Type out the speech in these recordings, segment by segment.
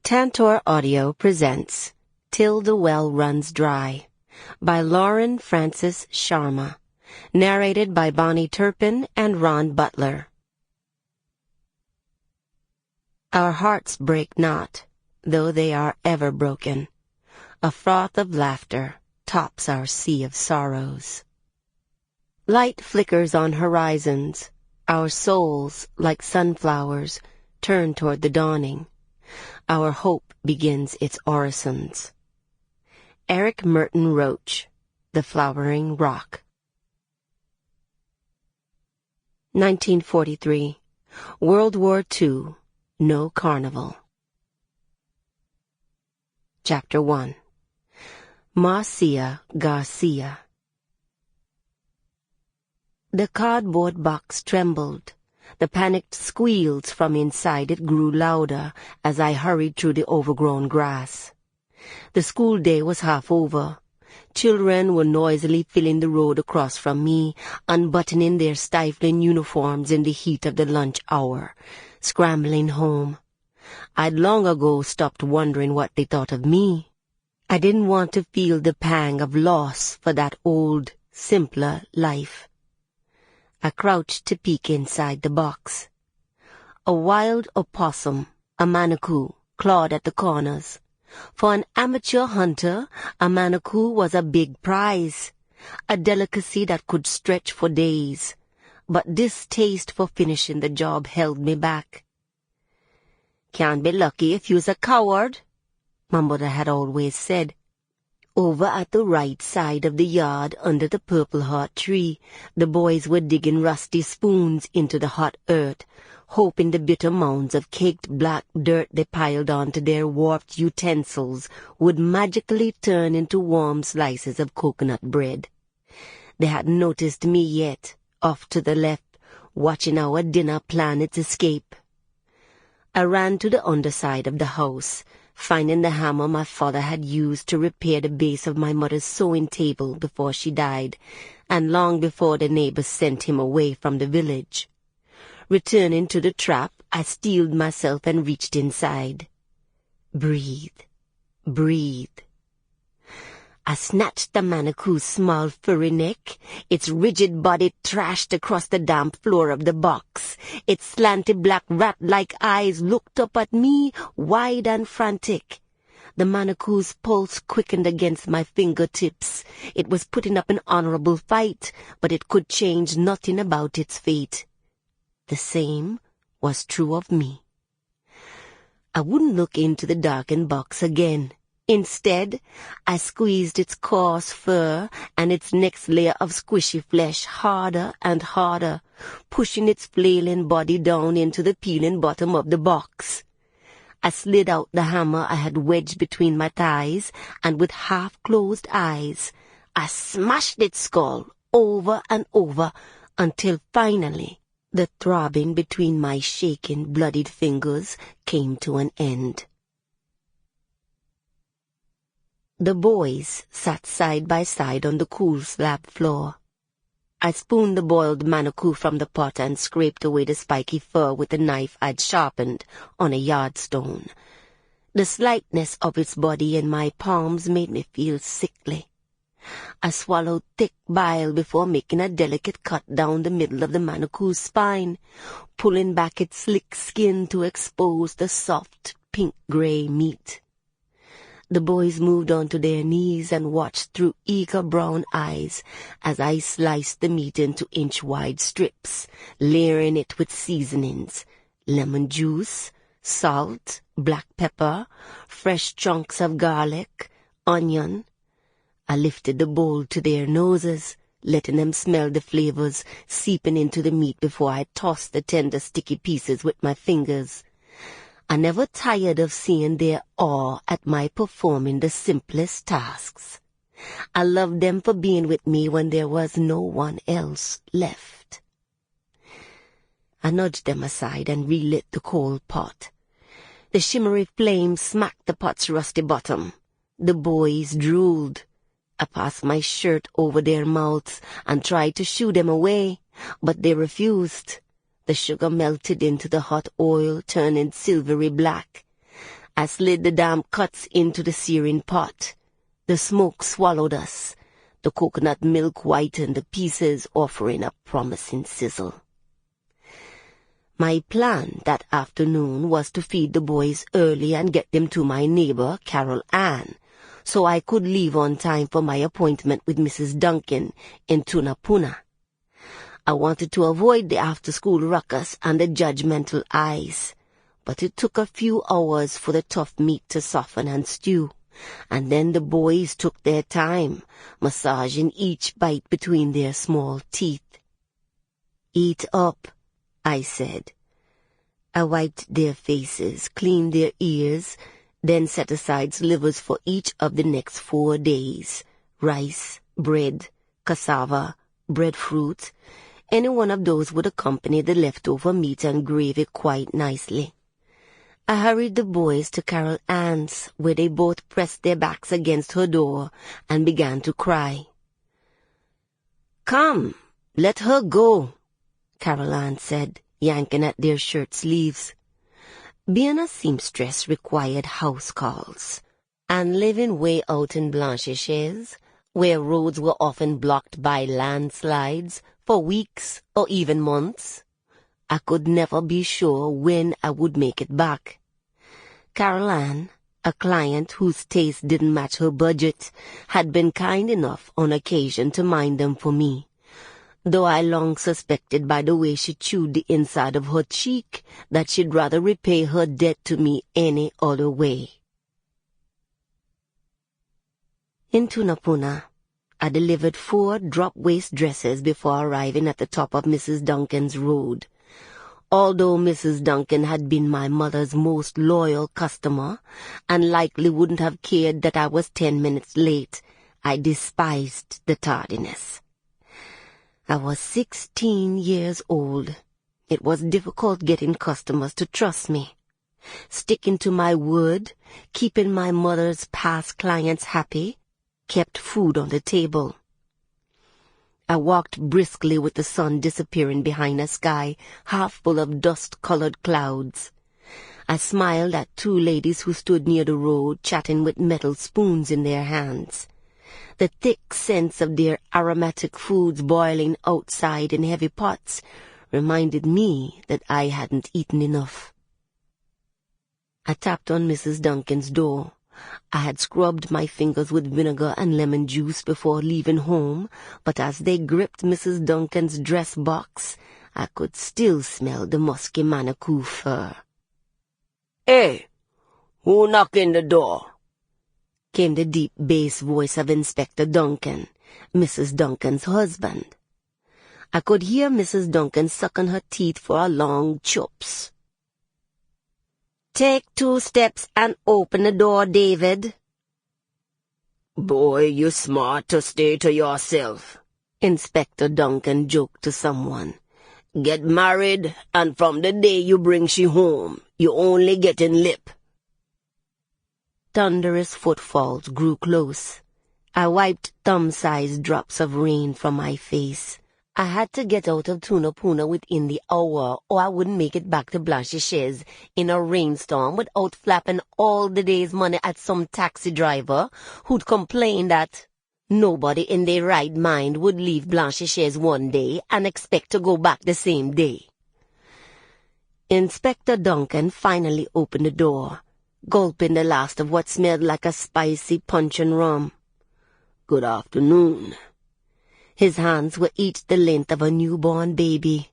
Tantor Audio presents Till the Well Runs Dry by Francis-Sharma, narrated by Bahni Turpin and Butler. Our hearts break not, though they are ever broken. A froth of laughter tops our sea of sorrows. Light flickers on horizons. Our souls, like sunflowers, turn toward the dawning. Our hope begins its orisons. Eric Merton Roach, The Flowering Rock. 1943. World War II. No Carnival. Chapter 1. Marcia Garcia. The cardboard box trembled. The panicked squeals from inside it grew louder as I hurried through the overgrown grass. The school day was half over. Children were noisily filling the road across from me, unbuttoning their stifling uniforms in the heat of the lunch hour, scrambling home. I'd long ago stopped wondering what they thought of me. I didn't want to feel the pang of loss for that old, simpler life. I crouched to peek inside the box. A wild opossum, a manaku, clawed at the corners. For an amateur hunter, a manaku was a big prize, a delicacy that could stretch for days. But distaste for finishing the job held me back. "Can't be lucky if you's a coward," my mother had always said. Over at the right side of the yard under the purple heart tree, the boys were digging rusty spoons into the hot earth, hoping the bitter mounds of caked black dirt they piled onto their warped utensils would magically turn into warm slices of coconut bread. They hadn't noticed me yet, off to the left, watching our dinner plan its escape. I ran to the underside of the house, finding the hammer my father had used to repair the base of my mother's sewing table before she died, and long before the neighbors sent him away from the village. Returning to the trap, I steeled myself and reached inside. Breathe. Breathe. I snatched the manaku's small furry neck. Its rigid body thrashed across the damp floor of the box. Its slanty black rat-like eyes looked up at me, wide and frantic. The manaku's pulse quickened against my fingertips. It was putting up an honorable fight, but it could change nothing about its fate. The same was true of me. I wouldn't look into the darkened box again. Instead, I squeezed its coarse fur and its next layer of squishy flesh harder and harder, pushing its flailing body down into the peeling bottom of the box. I slid out the hammer I had wedged between my thighs, and with half-closed eyes, I smashed its skull over and over until finally the throbbing between my shaking, bloodied fingers came to an end. The boys sat side by side on the cool slab floor. I spooned the boiled manaku from the pot and scraped away the spiky fur with a knife I'd sharpened on a yardstone. The slightness of its body in my palms made me feel sickly. I swallowed thick bile before making a delicate cut down the middle of the manaku's spine, pulling back its slick skin to expose the soft, pink-gray meat. The boys moved onto their knees and watched through eager brown eyes as I sliced the meat into inch-wide strips, layering it with seasonings, lemon juice, salt, black pepper, fresh chunks of garlic, onion. I lifted the bowl to their noses, letting them smell the flavors seeping into the meat before I tossed the tender, sticky pieces with my fingers. I never tired of seeing their awe at my performing the simplest tasks. I loved them for being with me when there was no one else left. I nudged them aside and relit the coal pot. The shimmery flame smacked the pot's rusty bottom. The boys drooled. I passed my shirt over their mouths and tried to shoo them away, but they refused. The sugar melted into the hot oil, turning silvery black. I slid the damp cuts into the searing pot. The smoke swallowed us. The coconut milk whitened the pieces, offering a promising sizzle. My plan that afternoon was to feed the boys early and get them to my neighbor, Carol Ann, so I could leave on time for my appointment with Mrs. Duncan in Tunapuna. I wanted to avoid the after-school ruckus and the judgmental eyes, but it took a few hours for the tough meat to soften and stew, and then the boys took their time, massaging each bite between their small teeth. "Eat up," I said. I wiped their faces, cleaned their ears, then set aside slivers for each of the next 4 days. Rice, bread, cassava, breadfruit. Any one of those would accompany the leftover meat and gravy quite nicely. I hurried the boys to Carol Ann's, where they both pressed their backs against her door and began to cry. "Come, let her go," Carol Ann said, yanking at their shirt sleeves. Being a seamstress required house calls, and living way out in Blanchisseuse, where roads were often blocked by landslides for weeks or even months, I could never be sure when I would make it back. Carol Ann, a client whose taste didn't match her budget, had been kind enough on occasion to mind them for me, though I long suspected by the way she chewed the inside of her cheek that she'd rather repay her debt to me any other way. In Tunapuna, I delivered 4 drop-waist dresses before arriving at the top of Mrs. Duncan's road. Although Mrs. Duncan had been my mother's most loyal customer and likely wouldn't have cared that I was 10 minutes late, I despised the tardiness. I was 16 years old. It was difficult getting customers to trust me. Sticking to my word, keeping my mother's past clients happy, kept food on the table. I walked briskly with the sun disappearing behind a sky half full of dust-colored clouds. I smiled at 2 ladies who stood near the road chatting with metal spoons in their hands. The thick scents of their aromatic foods boiling outside in heavy pots reminded me that I hadn't eaten enough. I tapped on Mrs. Duncan's door. I had scrubbed my fingers with vinegar and lemon juice before leaving home, but as they gripped Mrs. Duncan's dress box, I could still smell the musky Manitou fur. "Hey, who knocking the door?" came the deep bass voice of Inspector Duncan, Mrs. Duncan's husband. I could hear Mrs. Duncan sucking her teeth for a long chops. "Take 2 steps and open the door, David." "Boy, you smart to stay to yourself," Inspector Duncan joked to someone. "Get married, and from the day you bring she home, you only getting lip." Thunderous footfalls grew close. I wiped thumb-sized drops of rain from my face. I had to get out of Tunapuna within the hour, or I wouldn't make it back to Blanchisseuse in a rainstorm without flapping all the day's money at some taxi driver who'd complain that nobody in their right mind would leave Blanchisseuse one day and expect to go back the same day. Inspector Duncan finally opened the door, gulping the last of what smelled like a spicy punch and rum. "Good afternoon." His hands were each the length of a newborn baby.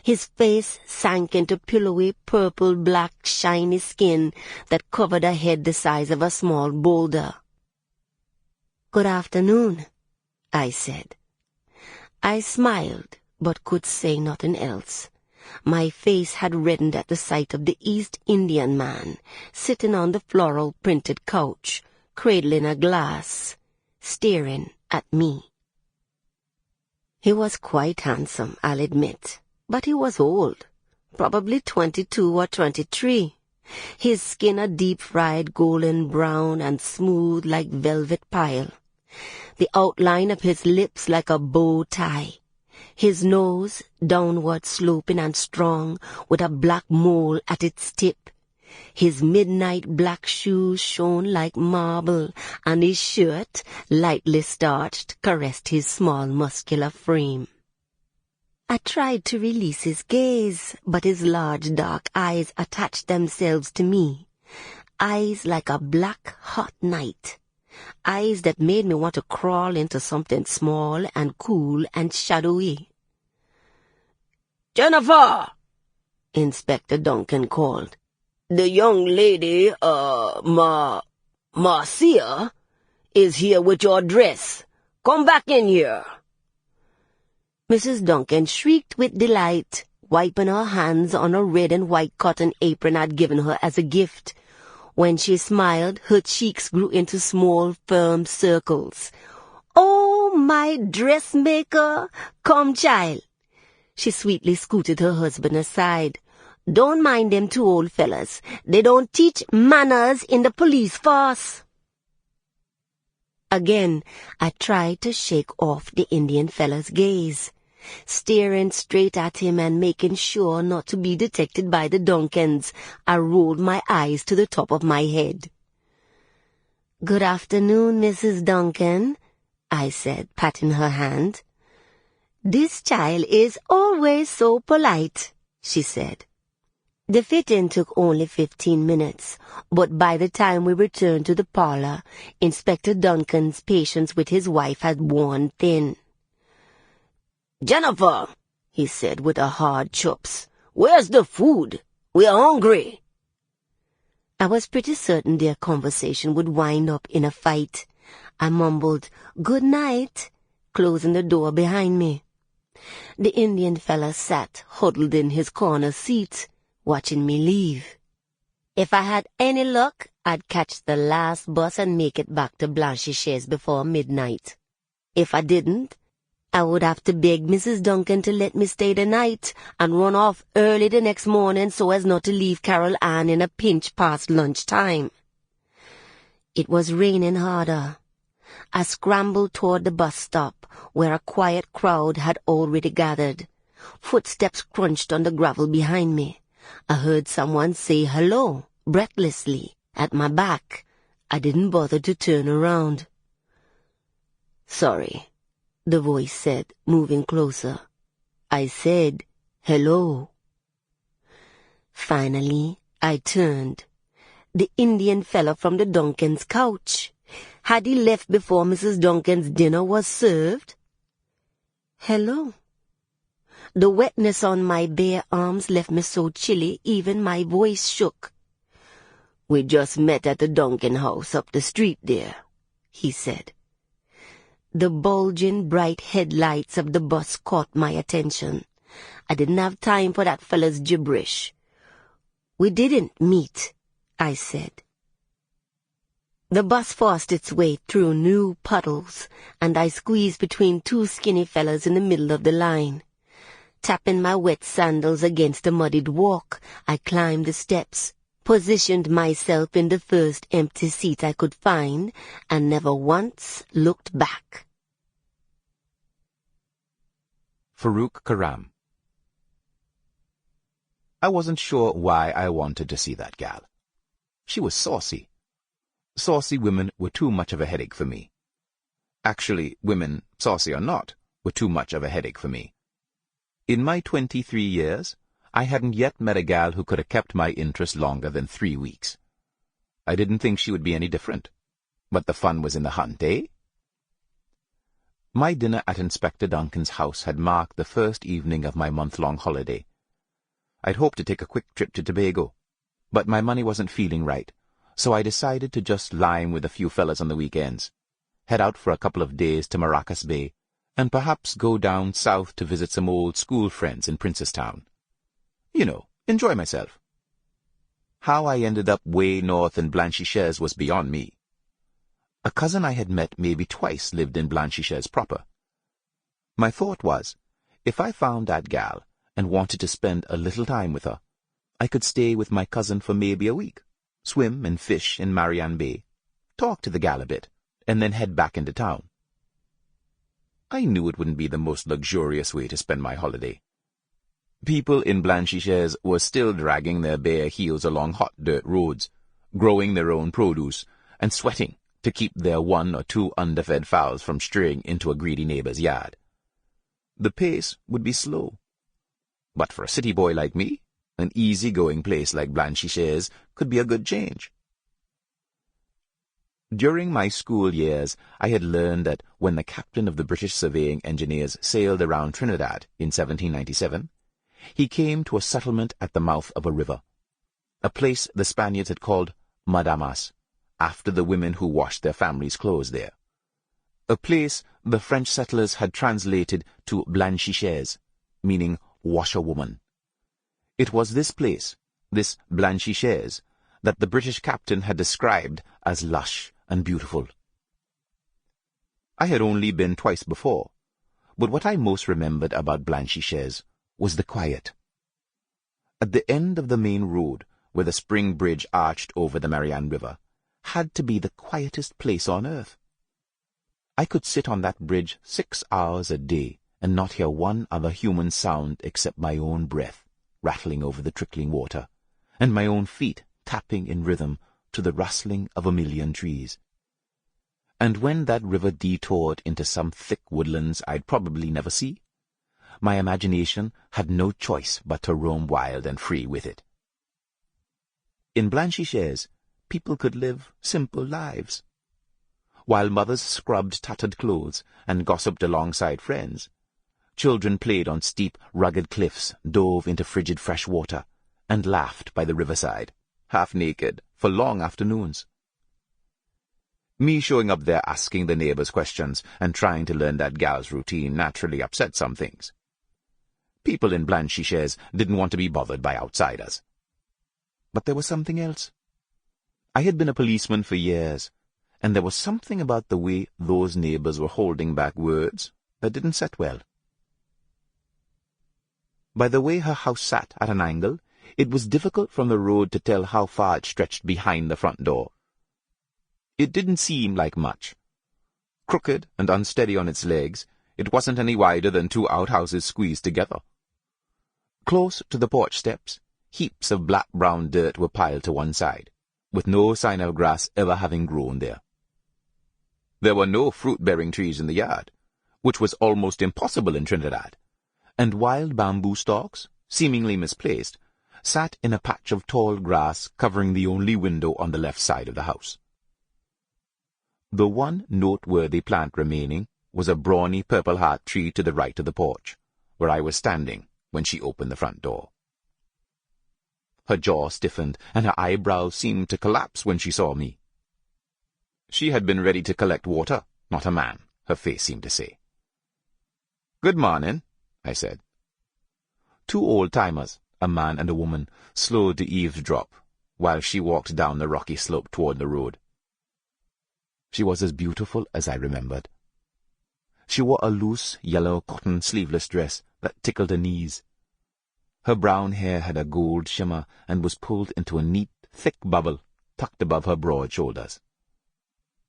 His face sank into pillowy, purple-black, shiny skin that covered a head the size of a small boulder. "Good afternoon," I said. I smiled, but could say nothing else. My face had reddened at the sight of the East Indian man, sitting on the floral-printed couch, cradling a glass, staring at me. He was quite handsome, I'll admit, but he was old, probably 22 or 23. His skin a deep-fried golden brown and smooth like velvet pile. The outline of his lips like a bow tie. His nose downward sloping and strong with a black mole at its tip. His midnight black shoes shone like marble, and his shirt, lightly starched, caressed his small muscular frame. I tried to release his gaze, but his large dark eyes attached themselves to me. Eyes like a black, hot night. Eyes that made me want to crawl into something small and cool and shadowy. "Jennifer!" Inspector Duncan called. "The young lady, Marcia, is here with your dress. Come back in here." Mrs. Duncan shrieked with delight, wiping her hands on a red and white cotton apron I'd given her as a gift. When she smiled, her cheeks grew into small, firm circles. "Oh, my dressmaker! Come, child." She sweetly scooted her husband aside. "Don't mind them two old fellas. They don't teach manners in the police force." Again, I tried to shake off the Indian fella's gaze, staring straight at him and making sure not to be detected by the Duncans. I rolled my eyes to the top of my head. "Good afternoon, Mrs. Duncan," I said, patting her hand. "This child is always so polite," she said. The fit-in took only 15 minutes, but by the time we returned to the parlor, Inspector Duncan's patience with his wife had worn thin. "Jennifer," he said with a hard chops, "where's the food? We're hungry." I was pretty certain their conversation would wind up in a fight. I mumbled, "Good night," closing the door behind me. The Indian fella sat huddled in his corner seat, watching me leave. If I had any luck, I'd catch the last bus and make it back to Blanchisseuse before midnight. If I didn't, I would have to beg Mrs. Duncan to let me stay the night and run off early the next morning so as not to leave Carol Ann in a pinch past lunchtime. It was raining harder. I scrambled toward the bus stop, where a quiet crowd had already gathered. Footsteps crunched on the gravel behind me. I heard someone say hello, breathlessly, at my back. I didn't bother to turn around. "Sorry," the voice said, moving closer. I said, "Hello." Finally, I turned. The Indian fella from the Duncan's couch. Had he left before Mrs. Duncan's dinner was served? "Hello." The wetness on my bare arms left me so chilly even my voice shook. "We just met at the Duncan house up the street there," he said. The bulging bright headlights of the bus caught my attention. I didn't have time for that fella's gibberish. "We didn't meet," I said. The bus forced its way through new puddles, and I squeezed between two skinny fellas in the middle of the line. Tapping my wet sandals against the muddied walk, I climbed the steps, positioned myself in the first empty seat I could find, and never once looked back. Farouk Karam. I wasn't sure why I wanted to see that gal. She was saucy. Saucy women were too much of a headache for me. Actually, women, saucy or not, were too much of a headache for me. In my 23 years, I hadn't yet met a gal who could have kept my interest longer than 3 weeks. I didn't think she would be any different. But the fun was in the hunt, eh? My dinner at Inspector Duncan's house had marked the first evening of my month-long holiday. I'd hoped to take a quick trip to Tobago, but my money wasn't feeling right, so I decided to just lime with a few fellas on the weekends, head out for a couple of days to Maracas Bay, and perhaps go down south to visit some old school friends in Princestown. You know, enjoy myself. How I ended up way north in Blanchisseuse was beyond me. A cousin I had met maybe twice lived in Blanchisseuse proper. My thought was, if I found that gal and wanted to spend a little time with her, I could stay with my cousin for maybe a week, swim and fish in Marianne Bay, talk to the gal a bit, and then head back into town. I knew it wouldn't be the most luxurious way to spend my holiday. People in Blanchisseuse were still dragging their bare heels along hot dirt roads, growing their own produce, and sweating to keep their 1 or 2 underfed fowls from straying into a greedy neighbor's yard. The pace would be slow. But for a city boy like me, an easy-going place like Blanchisseuse could be a good change. During my school years, I had learned that when the captain of the British surveying engineers sailed around Trinidad in 1797, he came to a settlement at the mouth of a river, a place the Spaniards had called Madamas, after the women who washed their families' clothes there. A place the French settlers had translated to Blanchisseuse, meaning washerwoman. It was this place, this Blanchisseuse, that the British captain had described as lush and beautiful. I had only been twice before, but what I most remembered about Blanchisseuse was the quiet. At the end of the main road, where the spring bridge arched over the Marianne River, had to be the quietest place on earth. I could sit on that bridge 6 hours a day and not hear one other human sound except my own breath rattling over the trickling water, and my own feet tapping in rhythm to the rustling of a million trees. And when that river detoured into some thick woodlands I'd probably never see, my imagination had no choice but to roam wild and free with it. In Blanchisseuse, people could live simple lives. While mothers scrubbed tattered clothes and gossiped alongside friends, children played on steep, rugged cliffs, dove into frigid fresh water, and laughed by the riverside, half naked, for long afternoons. Me showing up there asking the neighbors questions and trying to learn that gal's routine naturally upset some things. People in Blanchisseuse didn't want to be bothered by outsiders. But there was something else. I had been a policeman for years, and there was something about the way those neighbors were holding back words that didn't set well. By the way her house sat at an angle, it was difficult from the road to tell how far it stretched behind the front door. It didn't seem like much. Crooked and unsteady on its legs, it wasn't any wider than 2 outhouses squeezed together. Close to the porch steps, heaps of black-brown dirt were piled to one side, with no sign of grass ever having grown there. There were no fruit-bearing trees in the yard, which was almost impossible in Trinidad, and wild bamboo stalks, seemingly misplaced, sat in a patch of tall grass covering the only window on the left side of the house. The one noteworthy plant remaining was a brawny purple heart tree to the right of the porch, where I was standing when she opened the front door. Her jaw stiffened, and her eyebrows seemed to collapse when she saw me. She had been ready to collect water, not a man, her face seemed to say. "Good morning," I said. 2 old-timers, a man and a woman, slowed to eavesdrop, while she walked down the rocky slope toward the road. She was as beautiful as I remembered. She wore a loose, yellow cotton sleeveless dress that tickled her knees. Her brown hair had a gold shimmer and was pulled into a neat, thick bubble tucked above her broad shoulders.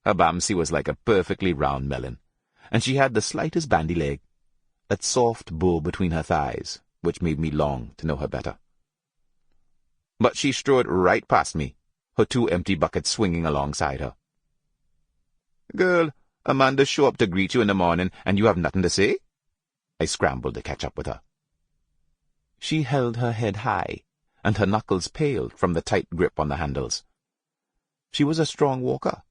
Her bamsy was like a perfectly round melon, and she had the slightest bandy leg, that soft bow between her thighs, which made me long to know her better. But she strode right past me, her 2 empty buckets swinging alongside her. "Girl, a man does show up to greet you in the morning, and you have nothing to say?" I scrambled to catch up with her. She held her head high, and her knuckles paled from the tight grip on the handles. She was a strong walker,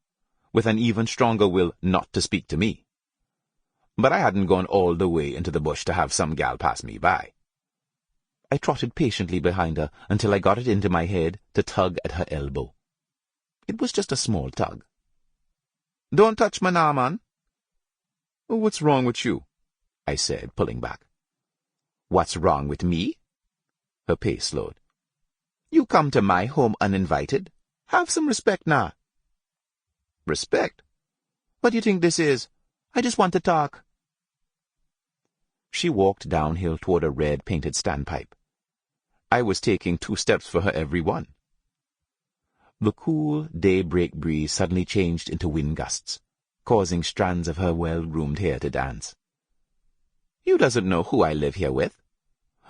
with an even stronger will not to speak to me. But I hadn't gone all the way into the bush to have some gal pass me by. I trotted patiently behind her until I got it into my head to tug at her elbow. It was just a small tug. "Don't touch my now, man." "What's wrong with you?" I said, pulling back. "What's wrong with me?" Her pace slowed. "You come to my home uninvited. Have some respect now." "Respect? What do you think this is? I just want to talk." She walked downhill toward a red painted standpipe. I was taking 2 steps for her every one. The cool daybreak breeze suddenly changed into wind gusts, causing strands of her well-groomed hair to dance. "You doesn't know who I live here with.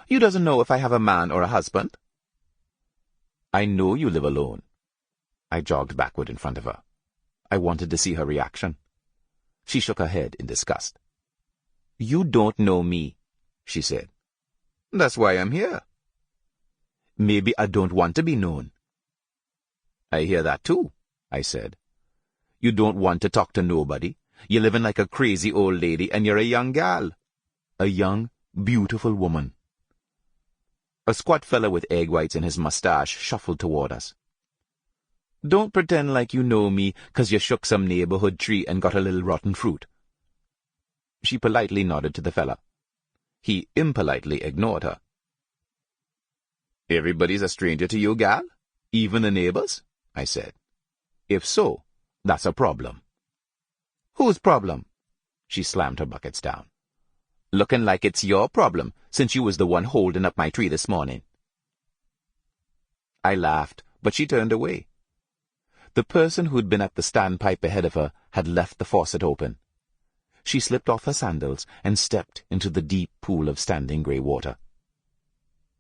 You doesn't know if I have a man or a husband. I know you live alone. I jogged backward in front of her. I wanted to see her reaction. She shook her head in disgust. You don't know me, she said. That's why I'm here. Maybe I don't want to be known. I hear that too, I said. You don't want to talk to nobody. You're living like a crazy old lady and you're a young gal. A young, beautiful woman. A squat fella with egg whites in his mustache shuffled toward us. Don't pretend like you know me 'cause you shook some neighborhood tree and got a little rotten fruit. She politely nodded to the fella. He impolitely ignored her. Everybody's a stranger to you, gal? Even the neighbors? I said. If so, that's a problem. Whose problem? She slammed her buckets down. Looking like it's your problem, since you was the one holding up my tree this morning. I laughed, but she turned away. The person who'd been at the standpipe ahead of her had left the faucet open. She slipped off her sandals and stepped into the deep pool of standing grey water.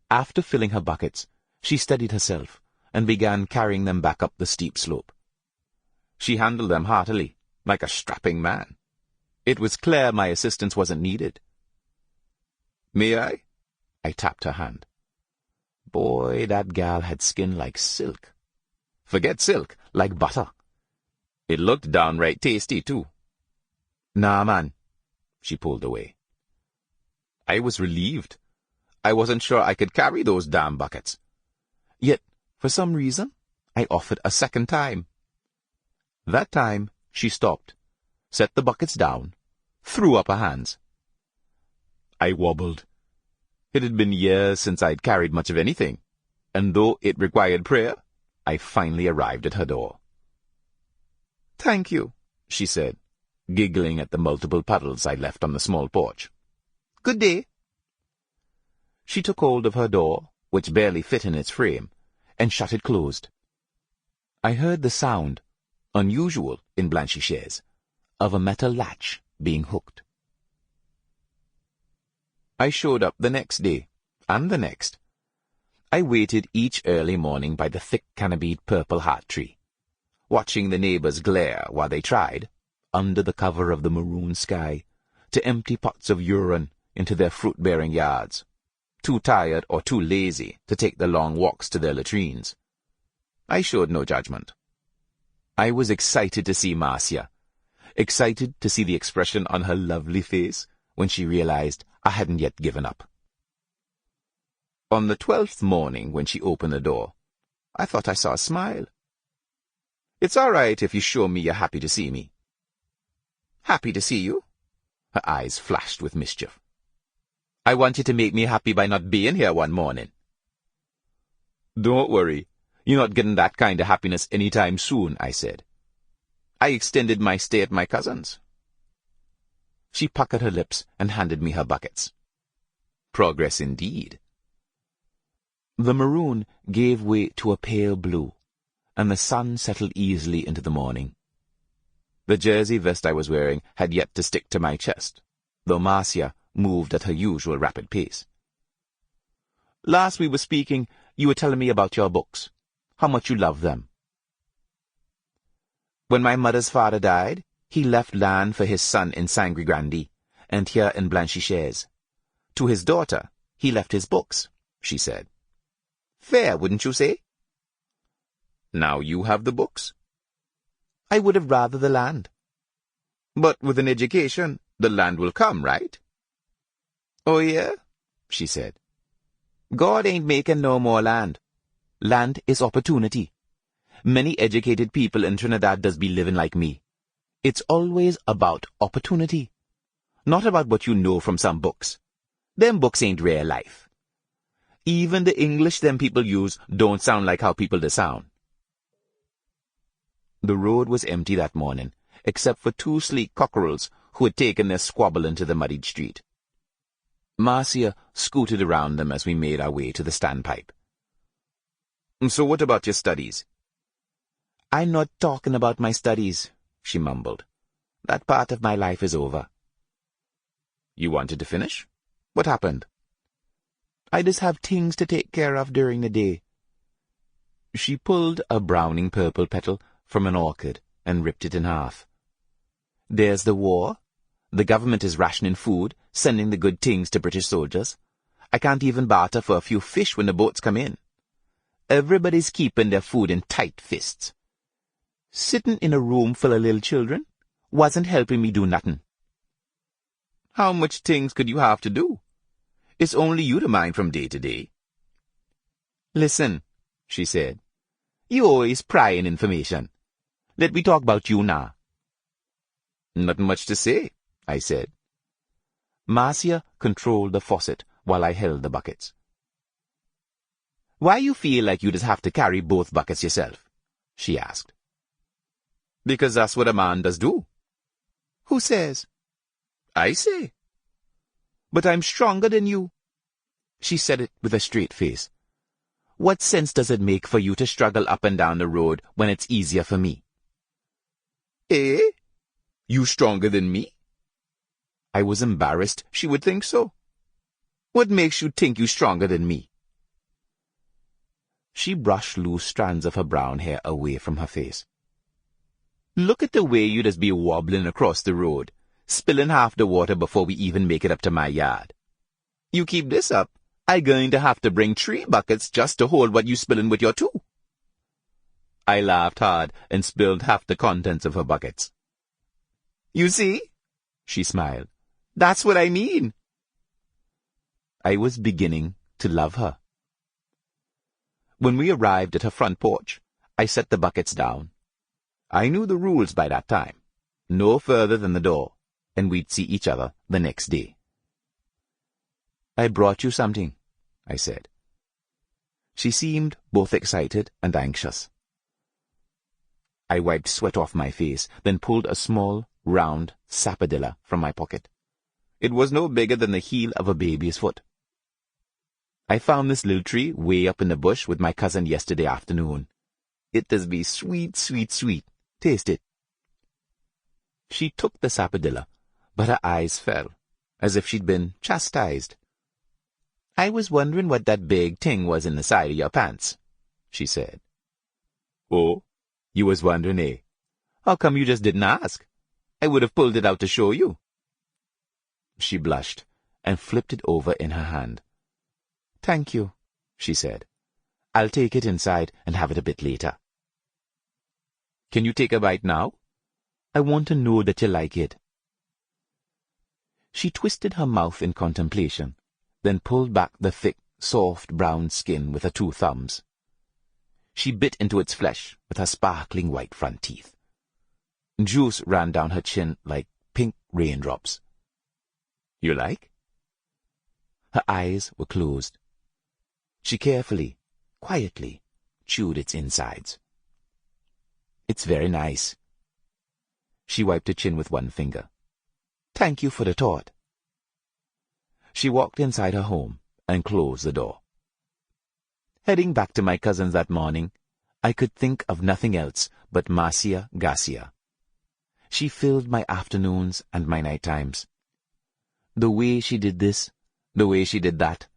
After filling her buckets, she steadied herself and began carrying them back up the steep slope. She handled them heartily, like a strapping man. It was clear my assistance wasn't needed. May I? I tapped her hand. Boy, that gal had skin like silk. Forget silk, like butter. It looked downright tasty, too. Nah, man. She pulled away. I was relieved. I wasn't sure I could carry those damn buckets. Yet, for some reason, I offered a second time. That time, she stopped, set the buckets down, threw up her hands. I wobbled. It had been years since I'd carried much of anything, and though it required prayer, I finally arrived at her door. Thank you, she said, giggling at the multiple puddles I left on the small porch. Good day. She took hold of her door, which barely fit in its frame, and shut it closed. I heard the sound, unusual in Blanchisseuse, of a metal latch being hooked. I showed up the next day, and the next. I waited each early morning by the thick canopied purple heart tree, watching the neighbors glare while they tried, under the cover of the maroon sky, to empty pots of urine into their fruit-bearing yards, too tired or too lazy to take the long walks to their latrines. I showed no judgment. I was excited to see Marcia, excited to see the expression on her lovely face when she realized I hadn't yet given up. On the 12th morning, when she opened the door, I thought I saw a smile. It's all right if you show me you're happy to see me. Happy to see you? Her eyes flashed with mischief. I want you to make me happy by not being here one morning. Don't worry. You're not getting that kind of happiness any time soon, I said. I extended my stay at my cousin's. She puckered her lips and handed me her buckets. Progress indeed. The maroon gave way to a pale blue, and the sun settled easily into the morning. The jersey vest I was wearing had yet to stick to my chest, though Marcia moved at her usual rapid pace. Last we were speaking, you were telling me about your books, how much you love them. When my mother's father died, he left land for his son in Sangre-Grande, and here in Blanchisseuse. To his daughter, he left his books, she said. Fair, wouldn't you say? Now you have the books. I would have rather the land. But with an education, the land will come, right? Oh, yeah, she said. God ain't making no more land. Land is opportunity. Many educated people in Trinidad does be living like me. It's always about opportunity, not about what you know from some books. Them books ain't real life. Even the English them people use don't sound like how people they sound. The road was empty that morning, except for two sleek cockerels who had taken their squabble into the muddied street. Marcia scooted around them as we made our way to the standpipe. So what about your studies? I'm not talking about my studies, she mumbled. That part of my life is over. You wanted to finish? What happened? I just have things to take care of during the day. She pulled a browning purple petal from an orchid and ripped it in half. There's the war. The government is rationing food, sending the good things to British soldiers. I can't even barter for a few fish when the boats come in. Everybody's keeping their food in tight fists. Sitting in a room full of little children wasn't helping me do nothing. How much things could you have to do? It's only you to mind from day to day. Listen, she said. You always prying information. Let me talk about you now. Nothing much to say, I said. Marcia controlled the faucet while I held the buckets. Why you feel like you just have to carry both buckets yourself? She asked. Because that's what a man does do. Who says? I say. But I'm stronger than you. She said it with a straight face. What sense does it make for you to struggle up and down the road when it's easier for me? Eh? You stronger than me? I was embarrassed she would think so. What makes you think you stronger than me? She brushed loose strands of her brown hair away from her face. Look at the way you just be wobbling across the road, spilling half the water before we even make it up to my yard. You keep this up, I'm going to have to bring 3 buckets just to hold what you spilling with your 2. I laughed hard and spilled half the contents of her buckets. You see? She smiled. That's what I mean. I was beginning to love her. When we arrived at her front porch, I set the buckets down. I knew the rules by that time. No further than the door, and we'd see each other the next day. I brought you something, I said. She seemed both excited and anxious. I wiped sweat off my face, then pulled a small, round sapodilla from my pocket. It was no bigger than the heel of a baby's foot. I found this little tree way up in the bush with my cousin yesterday afternoon. It does be sweet, sweet, sweet. Taste it. She took the sapodilla, but her eyes fell, as if she'd been chastised. I was wondering what that big thing was in the side of your pants, she said. Oh, you was wondering, eh? How come you just didn't ask? I would have pulled it out to show you. She blushed and flipped it over in her hand. Thank you, she said. I'll take it inside and have it a bit later. Can you take a bite now? I want to know that you like it. She twisted her mouth in contemplation, then pulled back the thick, soft brown skin with her 2 thumbs. She bit into its flesh with her sparkling white front teeth. Juice ran down her chin like pink raindrops. You like? Her eyes were closed. She carefully, quietly, chewed its insides. It's very nice. She wiped her chin with one finger. Thank you for the thought. She walked inside her home and closed the door. Heading back to my cousin's that morning, I could think of nothing else but Marcia Garcia. She filled my afternoons and my night times. The way she did this, the way she did that,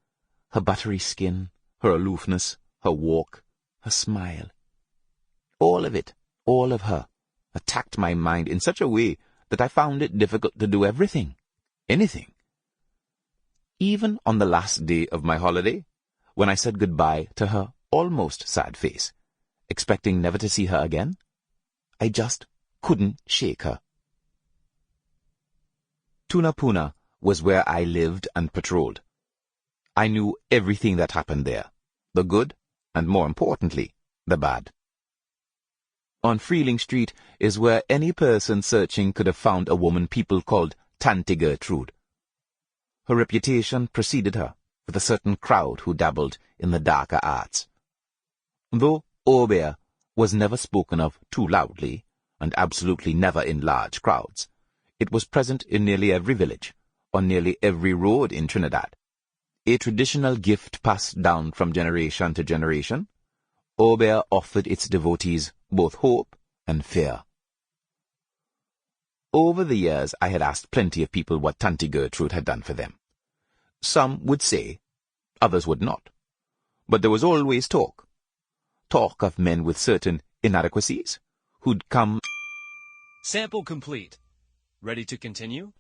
her buttery skin, her aloofness, her walk, her smile. All of it, all of her, attacked my mind in such a way that I found it difficult to do everything, anything. Even on the last day of my holiday, when I said goodbye to her almost sad face, expecting never to see her again, I just couldn't shake her. Tunapuna was where I lived and patrolled. I knew everything that happened there, the good, and more importantly, the bad. On Freeling Street is where any person searching could have found a woman people called Tanti Gertrude. Her reputation preceded her with a certain crowd who dabbled in the darker arts. Though Obeah was never spoken of too loudly, and absolutely never in large crowds, it was present in nearly every village, on nearly every road in Trinidad. A traditional gift passed down from generation to generation, Obeah offered its devotees both hope and fear. Over the years, I had asked plenty of people what Tanti Gertrude had done for them. Some would say, others would not. But there was always talk. Talk of men with certain inadequacies, who'd come... Sample complete. Ready to continue?